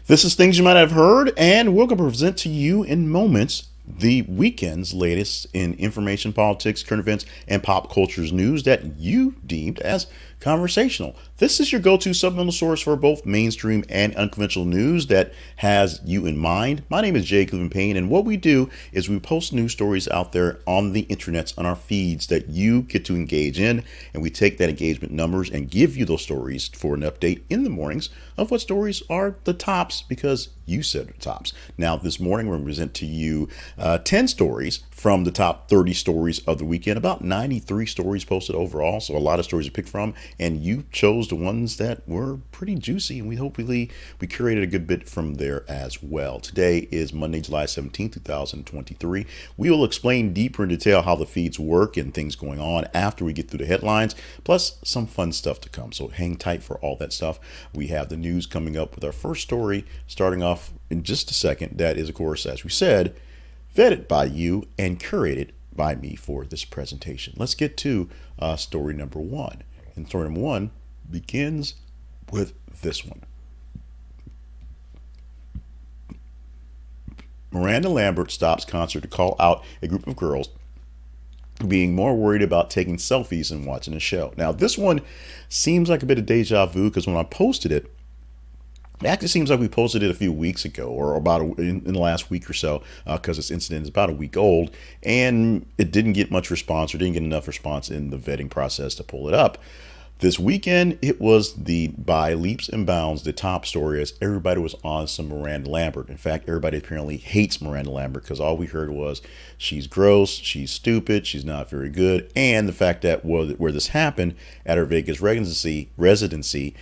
This is Things You Might Have Heard, and we're going to present to you in moments the weekend's latest in information, politics, current events, and pop culture's news that you deemed as conversational. This is your go-to supplemental source for both mainstream and unconventional news that has you in mind. My name is Jay Cleveland Payne, and what we do is we post news stories out there on the internets, on our feeds that you get to engage in, and we take that engagement numbers and give you those stories for an update in the mornings of what stories are the tops because you said the tops. Now, this morning we're going to present to you 10 stories from the top 30 stories of the weekend, about 93 stories posted overall, so a lot of stories to pick from, and you chose the ones that were pretty juicy, and we hopefully we curated a good bit from there as well. Today is Monday, July 17th, 2023. We will explain deeper in detail how the feeds work and things going on after we get through the headlines, plus some fun stuff to come, so hang tight for all that stuff. We have the news coming up with our first story starting off in just a second. That is, of course, as we said, vetted by you and curated by me for this presentation. Let's get to story number one. And story number one begins with this one. Miranda Lambert stops concert to call out a group of girls being more worried about taking selfies than watching a show. Now, this one seems like a bit of deja vu because when I posted it, it actually seems like we posted it a few weeks ago or about in the last week or so because this incident is about a week old and it didn't get much response or didn't get enough response in the vetting process to pull it up. This weekend, it was by leaps and bounds the top story as everybody was on some Miranda Lambert. In fact, everybody apparently hates Miranda Lambert because all we heard was she's gross, she's stupid, she's not very good, and the fact that where this happened at her Vegas residency,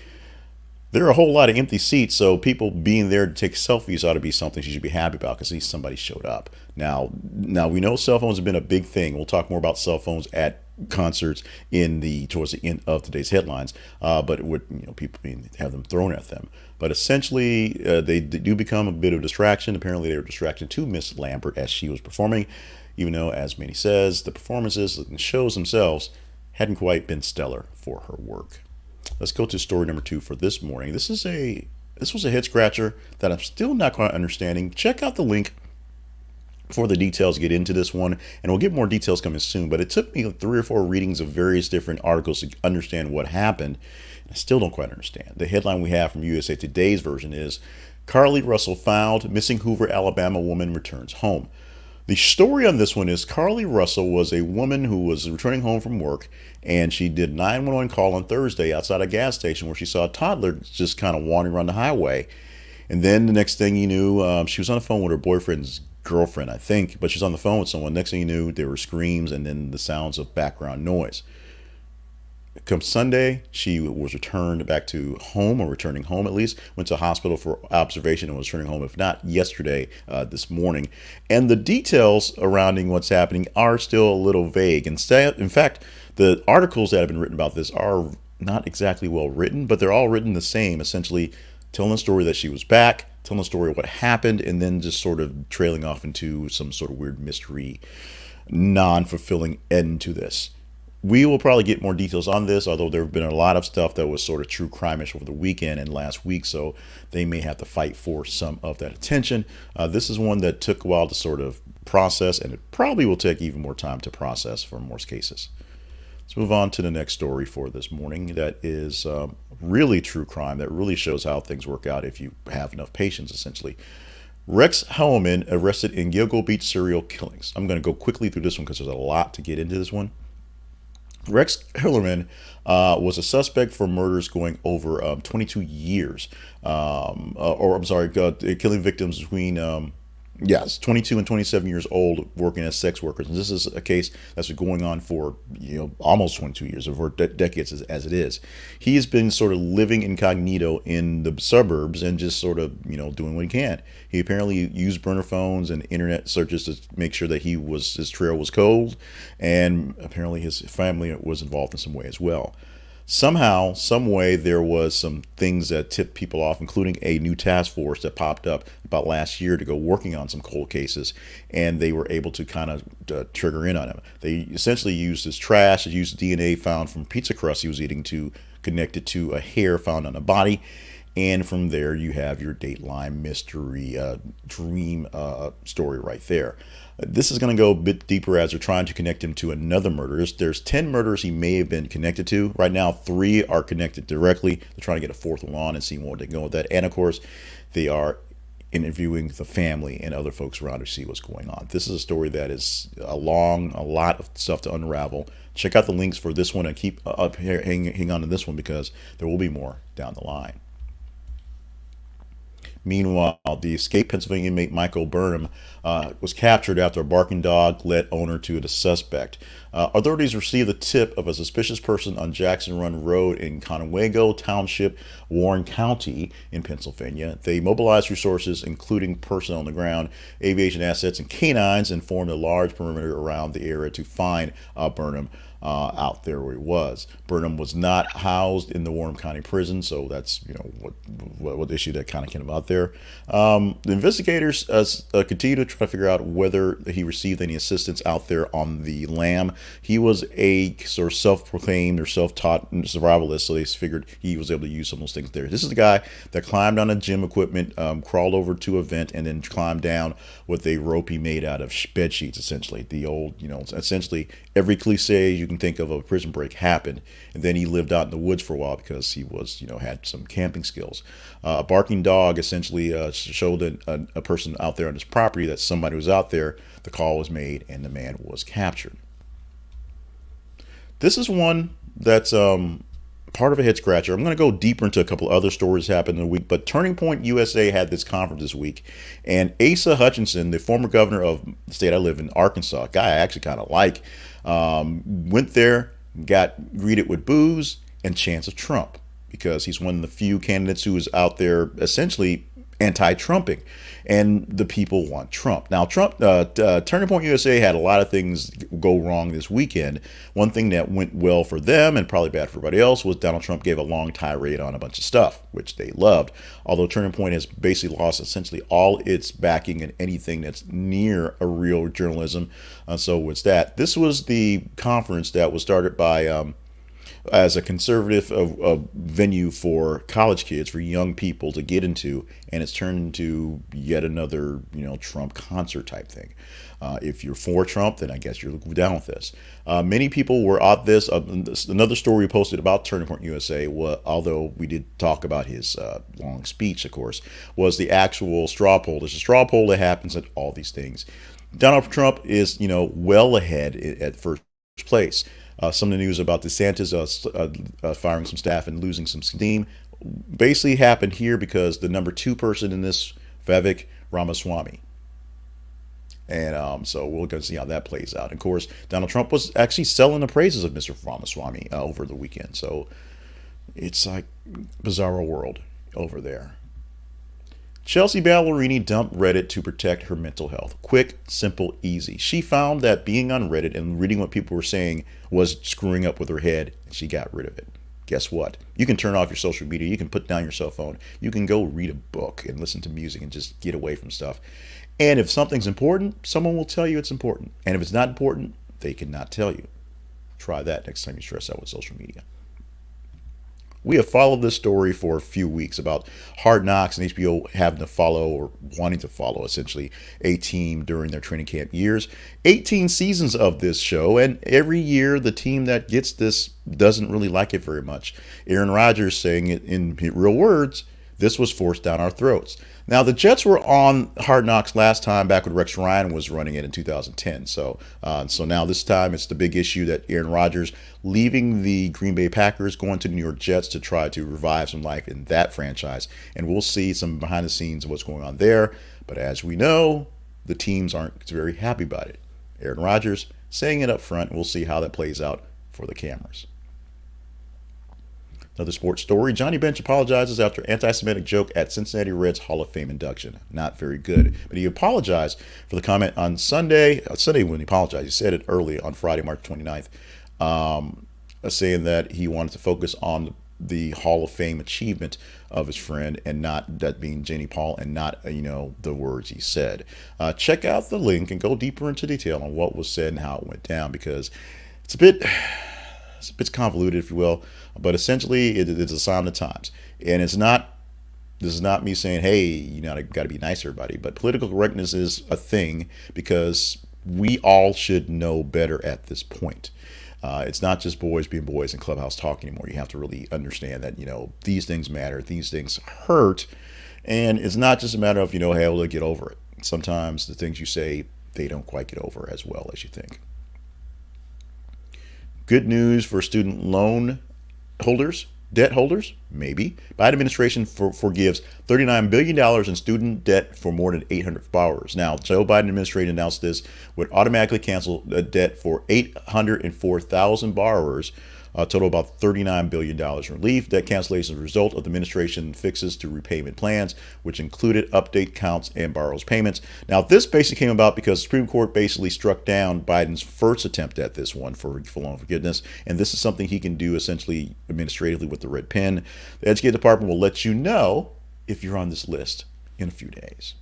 there are a whole lot of empty seats, so people being there to take selfies ought to be something she should be happy about because at least somebody showed up. Now we know cell phones have been a big thing. We'll talk more about cell phones at concerts towards the end of today's headlines, but it would, people have them thrown at them. But essentially, they do become a bit of a distraction. Apparently, they were a distraction to Miss Lambert as she was performing, even though, as Manny says, the performances and shows themselves hadn't quite been stellar for her work. Let's go to story number two for this morning. This was a head scratcher that I'm still not quite understanding. Check out the link for the details to get into this one, and we'll get more details coming soon. But it took me 3 or 4 readings of various different articles to understand what happened. I still don't quite understand. The headline we have from USA Today's version is Carlee Russell found, missing Hoover, Alabama woman returns home. The story on this one is Carlee Russell was a woman who was returning home from work, and she did a 911 call on Thursday outside a gas station where she saw a toddler just kind of wandering around the highway. And then the next thing you knew, she was on the phone with her boyfriend's girlfriend, I think, but she's on the phone with someone. Next thing you knew, there were screams and then the sounds of background noise. Come Sunday, she was returned back to home, or returning home at least, went to a hospital for observation and was returning home, if not yesterday, this morning. And the details surrounding what's happening are still a little vague. In fact, the articles that have been written about this are not exactly well written, but they're all written the same, essentially telling the story that she was back, telling the story of what happened, and then just sort of trailing off into some sort of weird mystery, non-fulfilling end to this. We will probably get more details on this, although there have been a lot of stuff that was sort of true crime-ish over the weekend and last week, so they may have to fight for some of that attention. This is one that took a while to sort of process, and it probably will take even more time to process for most cases. Let's move on to the next story for this morning. That is really true crime that really shows how things work out if you have enough patience, essentially. Heuermann arrested in Gilgo Beach serial killings. I'm going to go quickly through this one because there's a lot to get into this one. Heuermann was a suspect for murders going over 22 years, killing victims between 22 and 27 years old, working as sex workers. And this is a case that's been going on for almost 22 years, or for decades as it is. He has been sort of living incognito in the suburbs and just sort of doing what he can. He apparently used burner phones and internet searches to make sure that his trail was cold, and apparently his family was involved in some way as well. Somehow, some way, there was some things that tipped people off, including a new task force that popped up about last year to go working on some cold cases, and they were able to kind of trigger in on him. They essentially used his trash, they used DNA found from pizza crust he was eating to connect it to a hair found on a body, And from there, you have your Dateline mystery dream story right there. This is going to go a bit deeper as they're trying to connect him to another murder. There's 10 murders he may have been connected to. Right now, 3 are connected directly. They're trying to get a 4th one on and see where they can go with that. And of course, they are interviewing the family and other folks around to see what's going on. This is a story that is a lot of stuff to unravel. Check out the links for this one and keep up here, hang on to this one because there will be more down the line. Meanwhile, the escaped Pennsylvania inmate Michael Burham was captured after a barking dog led owner to the suspect. Authorities received a tip of a suspicious person on Jackson Run Road in Conewago Township, Warren County in Pennsylvania. They mobilized resources, including personnel on the ground, aviation assets, and canines, and formed a large perimeter around the area to find Burham. Out there where he was. Burham was not housed in the Warren County Prison, so that's what issue that kind of came about there. The investigators continue to try to figure out whether he received any assistance out there on the lam. He was a sort of self-proclaimed or self-taught survivalist, so they figured he was able to use some of those things there. This is the guy that climbed on a gym equipment, crawled over to a vent, and then climbed down with a rope he made out of bed sheets, essentially. The old, essentially every cliche you can think of a prison break happened, and then he lived out in the woods for a while because he was, had some camping skills. A barking dog essentially showed a person out there on his property that somebody was out there. The call was made, and the man was captured. This is one that's part of a head scratcher. I'm going to go deeper into a couple other stories that happened in the week, but Turning Point USA had this conference this week, and Asa Hutchinson, the former governor of the state I live in, Arkansas, a guy I actually kind of like, went there, got greeted with boos and chants of Trump because he's one of the few candidates who is out there essentially anti-Trumping, and the people want Trump. Now, Turning Point USA had a lot of things go wrong this weekend. One thing that went well for them and probably bad for everybody else was Donald Trump gave a long tirade on a bunch of stuff, which they loved. Although Turning Point has basically lost essentially all its backing in anything that's near a real journalism. So it's that. This was the conference that was started by as a conservative venue for college kids, for young people to get into, and it's turned into yet another, Trump concert type thing. If you're for Trump, then I guess you're down with this. Many people were at this. Another story we posted about Turning Point USA, although we did talk about his long speech, of course, was the actual straw poll. There's a straw poll that happens at all these things. Donald Trump is, well ahead at first place. Some of the news about DeSantis firing some staff and losing some steam basically happened here because the number 2 person in this, Vivek Ramaswamy. And so we're going to see how that plays out. And of course, Donald Trump was actually selling the praises of Mr. Ramaswamy over the weekend. So it's like bizarro world over there. Kelsea Ballerini dumped Reddit to protect her mental health. Quick, simple, easy. She found that being on Reddit and reading what people were saying was screwing up with her head, and she got rid of it. Guess what? You can turn off your social media. You can put down your cell phone. You can go read a book and listen to music and just get away from stuff. And if something's important, someone will tell you it's important. And if it's not important, they cannot tell you. Try that next time you stress out with social media. We have followed this story for a few weeks about Hard Knocks and HBO having to follow, or wanting to follow, essentially, a team during their training camp years. 18 seasons of this show, and every year the team that gets this doesn't really like it very much. Aaron Rodgers saying it in real words, this was forced down our throats. Now, the Jets were on Hard Knocks last time back when Rex Ryan was running it in 2010. So now this time it's the big issue that Aaron Rodgers leaving the Green Bay Packers, going to the New York Jets to try to revive some life in that franchise. And we'll see some behind the scenes of what's going on there. But as we know, the teams aren't very happy about it. Aaron Rodgers saying it up front. We'll see how that plays out for the cameras. Another sports story. Johnny Bench apologizes after anti-Semitic joke at Cincinnati Reds Hall of Fame induction. Not very good. But he apologized for the comment on Sunday. Sunday when he apologized. He said it early on Friday, March 29th, saying that he wanted to focus on the Hall of Fame achievement of his friend and not that being Janie Paul and not, the words he said. Check out the link and go deeper into detail on what was said and how it went down, because it's a bit convoluted, if you will, but essentially it is a sign of the times. And it's not This is not me saying, hey, you know, I got to be nice to everybody, but political correctness is a thing because we all should know better at this point. It's not just boys being boys and clubhouse talk anymore. You have to really understand that, you know, these things matter, these things hurt, and it's not just a matter of, you know, hey, we'll get over it. Sometimes the things you say, they don't quite get over as well as you think. Good news for student loan holders, debt holders, maybe. Biden administration forgives $39 billion in student debt for more than 800 borrowers. Now, Joe Biden administration announced this would automatically cancel a debt for 804,000 borrowers, a total of about $39 billion in relief. Debt cancellation is a result of the administration fixes to repayment plans, which included update counts and borrowers' payments. Now, this basically came about because the Supreme Court basically struck down Biden's first attempt at this one for loan forgiveness, and this is something he can do essentially administratively with the red pen. The Education Department will let you know if you're on this list in a few days.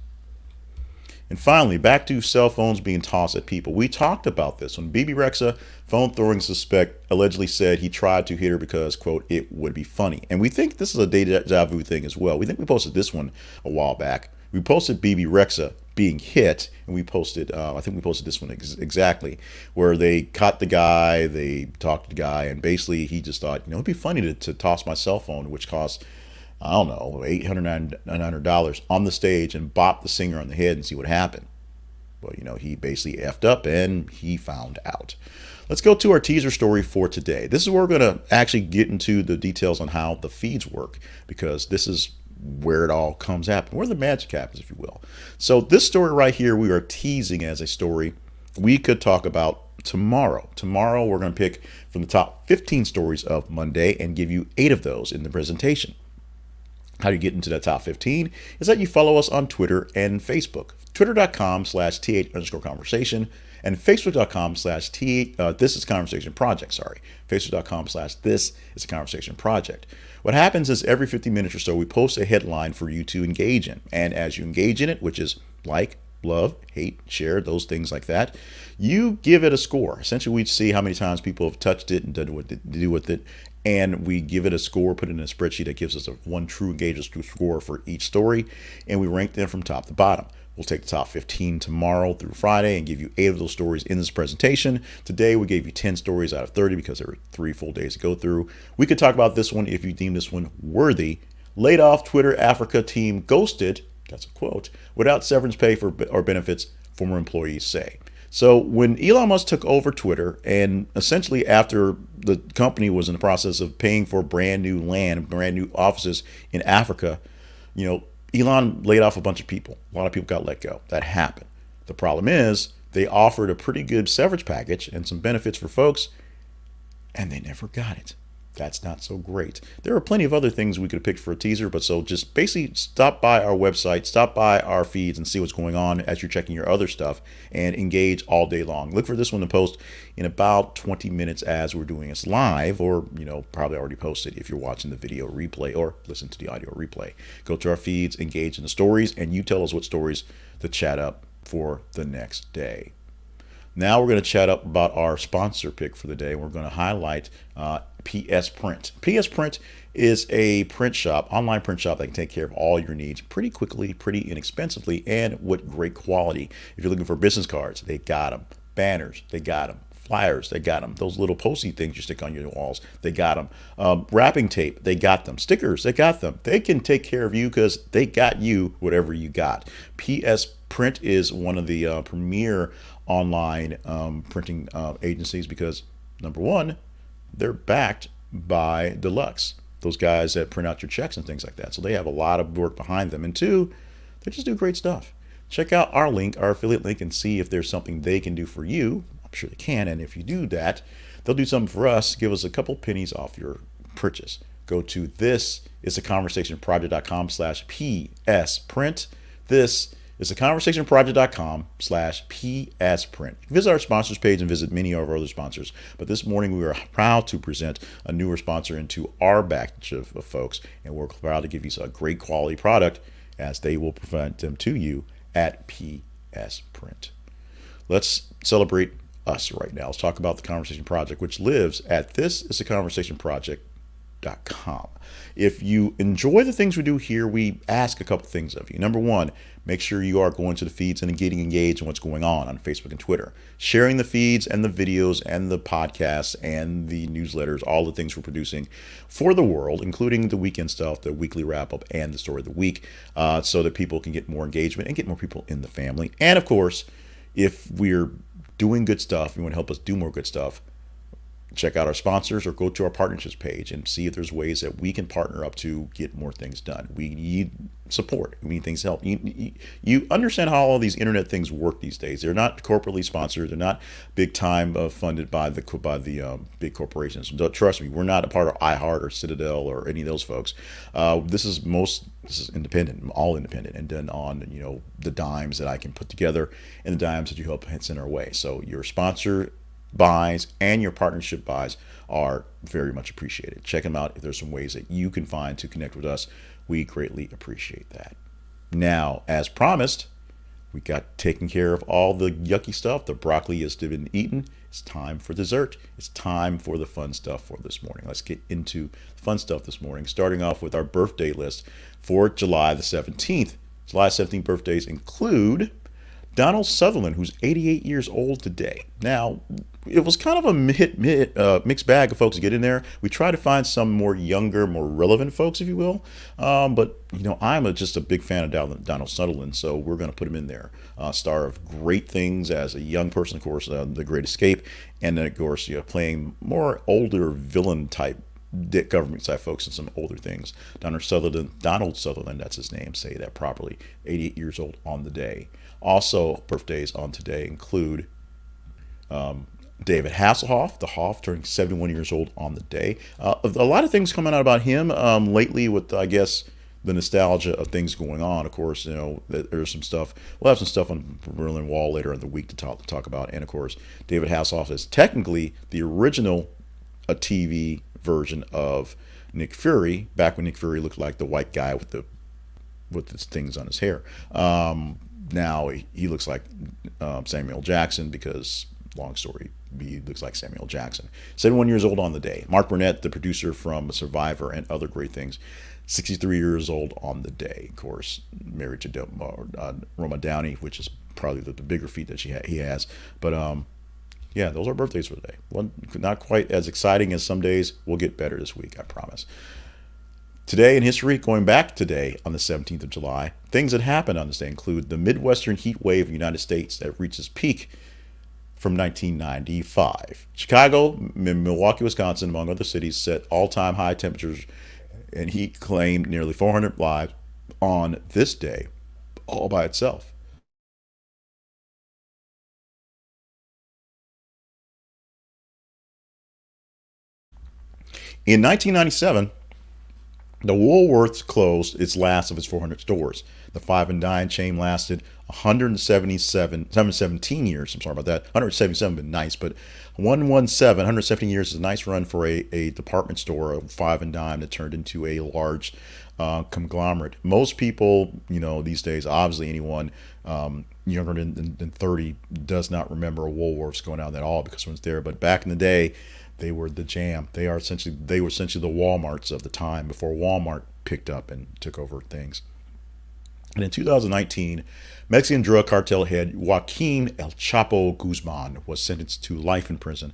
And finally, back to cell phones being tossed at people. We talked about this when Bebe Rexha, phone throwing suspect, allegedly said he tried to hit her because, quote, it would be funny. And we think this is a deja vu thing as well. We think we posted this one a while back. We posted Bebe Rexha being hit, and we posted, I think we posted this one exactly, where they caught the guy, they talked to the guy, and basically he just thought, you know, it'd be funny to toss my cell phone, which costs, I don't know, $800, $900 on the stage and bop the singer on the head and see what happened. Well, you know, he basically effed up and he found out. Let's go to our teaser story for today. This is where we're going to actually get into the details on how the feeds work, because this is where it all comes happen, where the magic happens, if you will. So this story right here, we are teasing as a story we could talk about tomorrow. Tomorrow, we're going to pick from the top 15 stories of Monday and give you 8 of those in the presentation. How do you get into that top 15 is that you follow us on Twitter and Facebook. Twitter.com/T8_conversation and Facebook.com/This is Conversation Project. Facebook.com/This is a Conversation Project. What happens is every 50 minutes or so, we post a headline for you to engage in. And as you engage in it, which is like, love, hate, share, those things like that, you give it a score. Essentially, we see how many times people have touched it and done what to do with it. And we give it a score, put it in a spreadsheet that gives us a one true engagement score for each story. And we rank them from top to bottom. We'll take the top 15 tomorrow through Friday and give you 8 of those stories in this presentation. Today, we gave you 10 stories out of 30 because there were 3 full days to go through. We could talk about this one if you deem this one worthy. Laid off Twitter Africa team ghosted, that's a quote, without severance pay or benefits, former employees say. So when Elon Musk took over Twitter, and essentially after the company was in the process of paying for brand new land, brand new offices in Africa, you know, Elon laid off a bunch of people. A lot of people got let go. That happened. The problem is they offered a pretty good severance package and some benefits for folks, and they never got it. That's not so great. There are plenty of other things we could have picked for a teaser, but so just basically stop by our website, stop by our feeds and see what's going on as you're checking your other stuff and engage all day long. Look for this one to post in about 20 minutes as we're doing this live, or, you know, probably already posted if you're watching the video replay or listen to the audio replay. Go to our feeds, engage in the stories, and you tell us what stories to chat up for the next day. Now we're going to chat up about our sponsor pick for the day. We're going to highlight PS Print. PS Print is a print shop, online print shop that can take care of all your needs pretty quickly, pretty inexpensively, and with great quality. If you're looking for business cards, they got them. Banners, they got them. Flyers, they got them. Those little posty things you stick on your walls, they got them. Wrapping tape, they got them. Stickers, they got them. They can take care of you because they got you whatever you got. PS Print is one of the premier online printing agencies because, number one, they're backed by Deluxe, those guys that print out your checks and things like that. So they have a lot of work behind them. And 2, they just do great stuff. Check out our link, our affiliate link, and see if there's something they can do for you. I'm sure they can. And if you do that, they'll do something for us. Give us a couple pennies off your purchase. Go to thisisaconversationproject.com/PSprint. This is theconversationproject.com/PSprint. Visit our sponsors page and visit many of our other sponsors. But this morning we are proud to present a newer sponsor into our batch of folks, and we're proud to give you a great quality product as they will present them to you at PS Print. Let's celebrate us right now. Let's talk about the Conversation Project, which lives at thisisaconversationproject.com. gmail.com. If you enjoy the things we do here, we ask a couple things of you. Number one, make sure you are going to the feeds and getting engaged in what's going on Facebook and Twitter, sharing the feeds and the videos and the podcasts and the newsletters, all the things we're producing for the world, including the weekend stuff, the weekly wrap up, and the story of the week, so that people can get more engagement and get more people in the family. And of course, if we're doing good stuff, you want to help us do more good stuff, check out our sponsors or go to our partnerships page and see if there's ways that we can partner up to get more things done. We need support. We need things to help. You understand how all these internet things work these days. They're not corporately sponsored. They're not big time funded by the big corporations. Trust me, we're not a part of iHeart or Citadel or any of those folks. This is independent, all independent, and done on the dimes that I can put together and the dimes that you help send our way. So your sponsor buys and your partnership buys are very much appreciated. Check them out if there's some ways that you can find to connect with us. We greatly appreciate that. Now, as promised, we got taken care of all the yucky stuff. The broccoli has been eaten. It's time for dessert. It's time for the fun stuff for this morning. Let's get into the fun stuff this morning, starting off with our birthday list for July the 17th. July 17th birthdays include Donald Sutherland, who's 88 years old today. Now, it was kind of a mixed bag of folks to get in there. We try to find some more younger, more relevant folks, if you will. But I'm just a big fan of Donald Sutherland, so we're going to put him in there. Star of great things as a young person, of course, The Great Escape, and then, of course, playing more older villain type government type folks in some older things. Donald Sutherland, that's his name, say that properly. 88 years old on the day. Also, birthdays on today include David Hasselhoff, the Hoff, turning 71 years old on the day. A lot of things coming out about him lately with, I guess, the nostalgia of things going on. Of course, there's some stuff. We'll have some stuff on Berlin Wall later in the week to talk about. And, of course, David Hasselhoff is technically the original TV version of Nick Fury, back when Nick Fury looked like the white guy with his things on his hair. Now he looks like Samuel Jackson because, long story, he looks like Samuel Jackson. 71 years old on the day. Mark Burnett, the producer from Survivor and other great things, 63 years old on the day. Of course, married to Roma Downey, which is probably the bigger feat that he has. But yeah, those are birthdays for today. One not quite as exciting as some days. We'll get better this week, I promise. Today in history, going back today on the 17th of July, things that happened on this day include the Midwestern heat wave of the United States that reaches peak from 1995. Chicago, Milwaukee, Wisconsin, among other cities, set all-time high temperatures, and heat claimed nearly 400 lives on this day, all by itself. In 1997, the Woolworths closed its last of its 400 stores. The Five and Dime chain lasted 117 years. I'm sorry about that. 177 would be nice, but 117 years is a nice run for a department store, a Five and Dime that turned into a large conglomerate. Most people, these days, obviously anyone younger than 30 does not remember a Woolworths going out at all because it was there. But back in the day, they were the jam. They were essentially the Walmarts of the time before Walmart picked up and took over things. And in 2019, Mexican drug cartel head Joaquin El Chapo Guzman was sentenced to life in prison,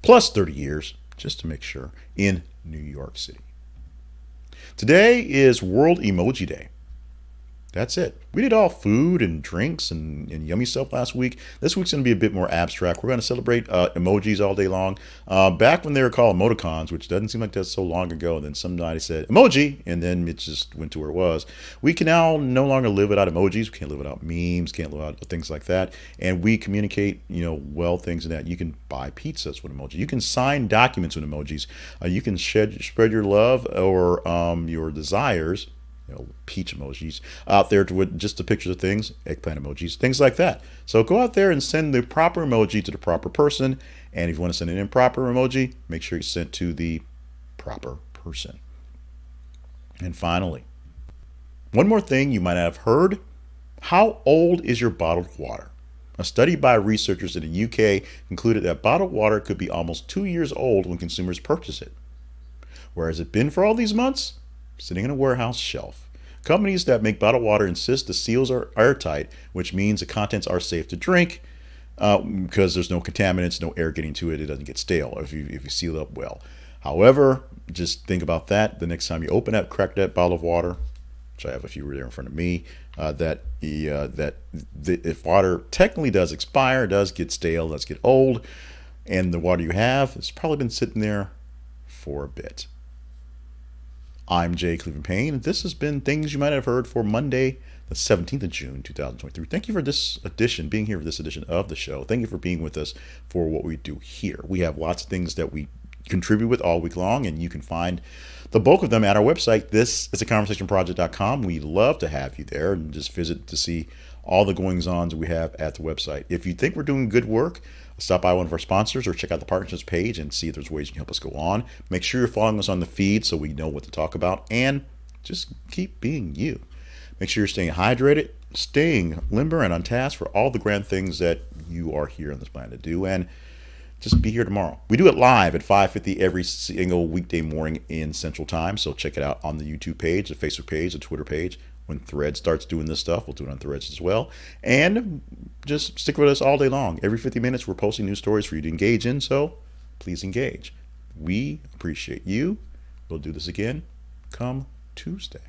plus 30 years, just to make sure, in New York City. Today is World Emoji Day. That's it. We did all food and drinks and yummy stuff last week. This week's going to be a bit more abstract. We're going to celebrate emojis all day long. Back when they were called emoticons, which doesn't seem like that's so long ago, and then somebody said emoji, and then it just went to where it was. We can now no longer live without emojis. We can't live without memes, can't live without things like that. And we communicate, things in that. You can buy pizzas with emojis. You can sign documents with emojis. You can spread your love or your desires, peach emojis out there with just the pictures of things, eggplant emojis, things like that. So go out there and send the proper emoji to the proper person. And if you want to send an improper emoji, make sure you send to the proper person. And finally, one more thing you might have heard. How old is your bottled water? A study by researchers in the UK concluded that bottled water could be almost 2 years old when consumers purchase it. Where has it been for all these months? Sitting in a warehouse shelf. Companies that make bottled water insist the seals are airtight, which means the contents are safe to drink because there's no contaminants, no air getting to it. It doesn't get stale if you seal it up well. However, just think about that. The next time you open that, crack that bottle of water, which I have a few there in front of me, if water technically does expire, does get stale, does get old, and the water you have has probably been sitting there for a bit. I'm Jay Cleveland Payne. This has been Things You Might Have Heard for Monday, the 17th of June, 2023. Thank you for this edition, being here for this edition of the show. Thank you for being with us for what we do here. We have lots of things that we contribute with all week long, and you can find the bulk of them at our website. This is aconversationproject.com. We love to have you there and just visit to see all the goings-ons we have at the website. If you think we're doing good work, stop by one of our sponsors or check out the partnerships page and see if there's ways you can help us go on. Make sure you're following us on the feed so we know what to talk about, and just keep being you. Make sure you're staying hydrated, staying limber and on task for all the grand things that you are here on this planet to do, and just be here tomorrow. We do it live at 5:50 every single weekday morning in Central Time, so check it out on the YouTube page, the Facebook page, the Twitter page. When Thread starts doing this stuff, we'll do it on Threads as well. And just stick with us all day long. Every 50 minutes, we're posting new stories for you to engage in, so please engage. We appreciate you. We'll do this again come Tuesday.